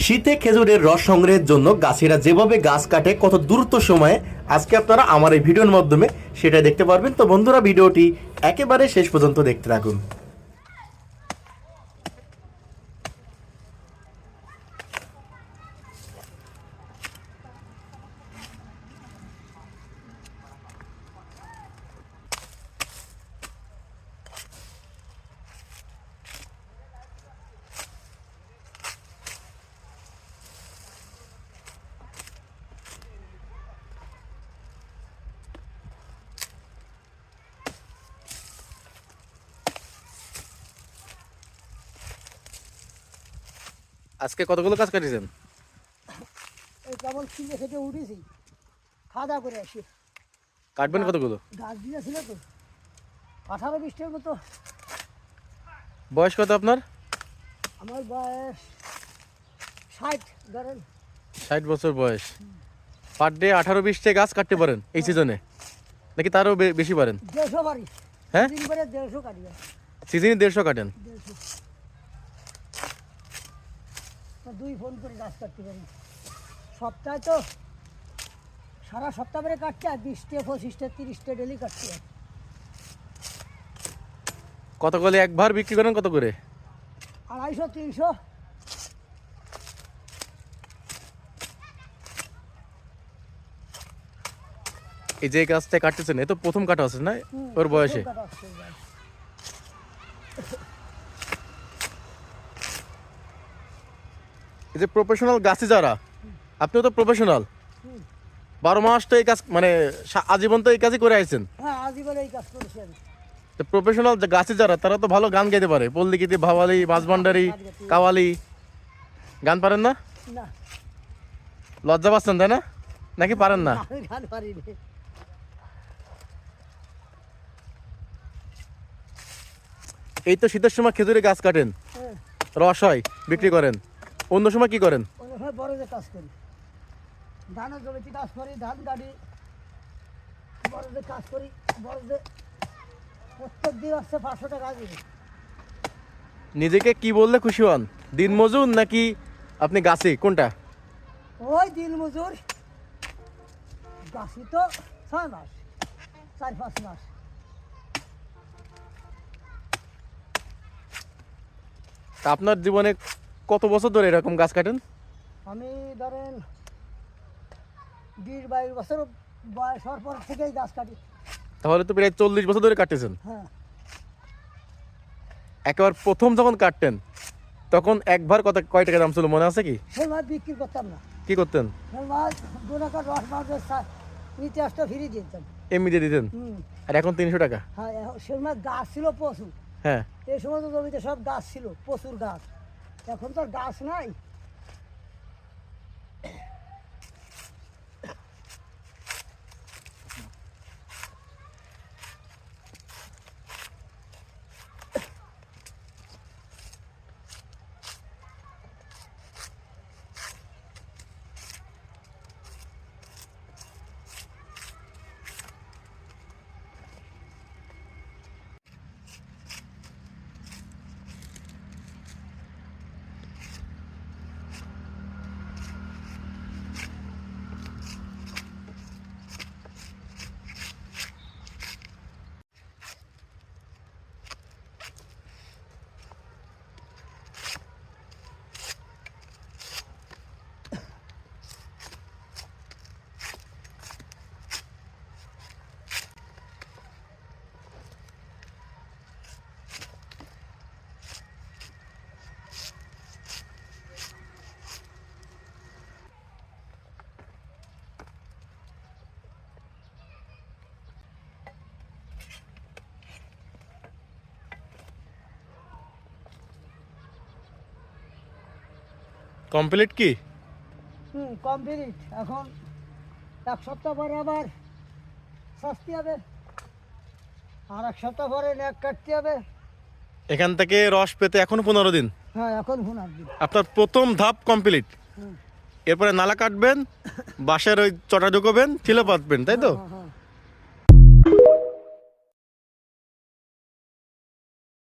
শীতে খেজুরের রস সংগ্রহের জন্য গাছেরা যেভাবে গাছ কাটে কত দ্রুত সময়ে আজকে আপনারা আমার এই ভিডিওর মাধ্যমে সেটা দেখতে পারবেন। তো বন্ধুরা, ভিডিওটি একেবারে শেষ পর্যন্ত দেখতে থাকুন। আজকে কতগুলো গাছ কাটিয়েছেন? এই কেমন ছিঁড়ে খেতে উঠেছি, খাওয়া দাওয়া করে আসি। কাটবেন কতগুলো? গাছ দিয়েছিল তো 18-20টার মতো। বয়স কত আপনার? আমার বয়স 60, ধরেন 60 বছর বয়স। পার ডে 18-20টা গাছ কাটতে পারেন এই সিজনে, নাকি তারও বেশি পারেন? 150 বাড়ি। হ্যাঁ, দিন করে 150 কাটি। সিজনে 150 কাটেন? 2 ফোন করে গাছ কাটতে পারি সপ্তাহে। তো সারা সপ্তাহ করে কাটতে হয়, 20টা 25টা 30টা ডেলি কাটতে হয়। কত করে একবার বিক্রি করেন? কত করে? 250-300। এই যে গাছটা কাটতেছেন, এ তো প্রথম কাটা আছে না ওর বয়সে? এই যে প্রফেশনাল গাছি যারা, আপনিও তো প্রফেশনাল, 12 মাস তো এই কাজ, মানে আজীবন তো এই কাজই করে আইছেন। হ্যাঁ, আজীবন এই কাজ করেছি আমি। তো প্রফেশনাল গাছি যারা, তারা তো ভালো গান গাইতে পারে। পল্লী গীতি, ভাওয়ালি, মাঝভান্ডারি, কাওয়ালি গান পারেন না? না, লজ্জা পাচ্ছেন তাই না, নাকি পারেন না? আমি গান পারিনি। এই তো শীতের সময় খেজুরে গাছ কাটেন, হ্যাঁ, রস হয়, বিক্রি করেন। অন্য সময় কি করেন? অনেক সময় বড় যে কাজ করি, ধানের জমিতে কাজ করি, ধান কাটি, বড় যে কাজ করি। বড় যে প্রত্যেক দিন আসছে 500 টাকা দিবে। নিজেকে কি বললে খুশি হন? দিন মজুর নাকি আপনি গাছি, কোনটা? ওই দিন মজুর। গাছি তো 6 মাস, 4-5 মাস। তা আপনার জীবনে কত বছর ধরে এরকম গাছ কাটেন? আমি ধরেন 20-22 বছর বয়স হওয়ার পর থেকেই গাছ কাটি। তাহলে তো প্রায় 40 বছর ধরে কাটতেছেন। হ্যাঁ, একেবারে প্রথম যখন কাটতেন তখন একবার কয় টাকা দাম ছিল মনে আছে কি? সেই মাছ বিক্রি করতাম না। কি করতেন? সেই মাছ 2 টাকার রস মাছের ইতিহাসটা ফিরিয়ে দিতাম। এমনি দিয়ে দিতেন? হুম, আর এখন 300 টাকা? হ্যাঁ। সেই মাছ গাছ ছিল প্রচুর। হ্যাঁ। এই সময় তো জমিতে সব গাছ ছিল, প্রচুর গাছ। এখন তো আর গাছ নাই। কমপ্লিট কি? কমপ্লিট। এখন 1 সপ্তাহ পরে আবার শাস্তি হবে, আর 1 সপ্তাহ পরে নেক কাটতে হবে। এখান থেকে রস পেতে এখনো 15 দিন। হ্যাঁ, এখন ভুনার দিন। আপনার প্রথম ধাপ কমপ্লিট। হুম। এরপরে নালা কাটবেন, বাঁশের ওই চটা ঢুকবেন, ফিলে পাতবেন, তাই তো? হ্যাঁ,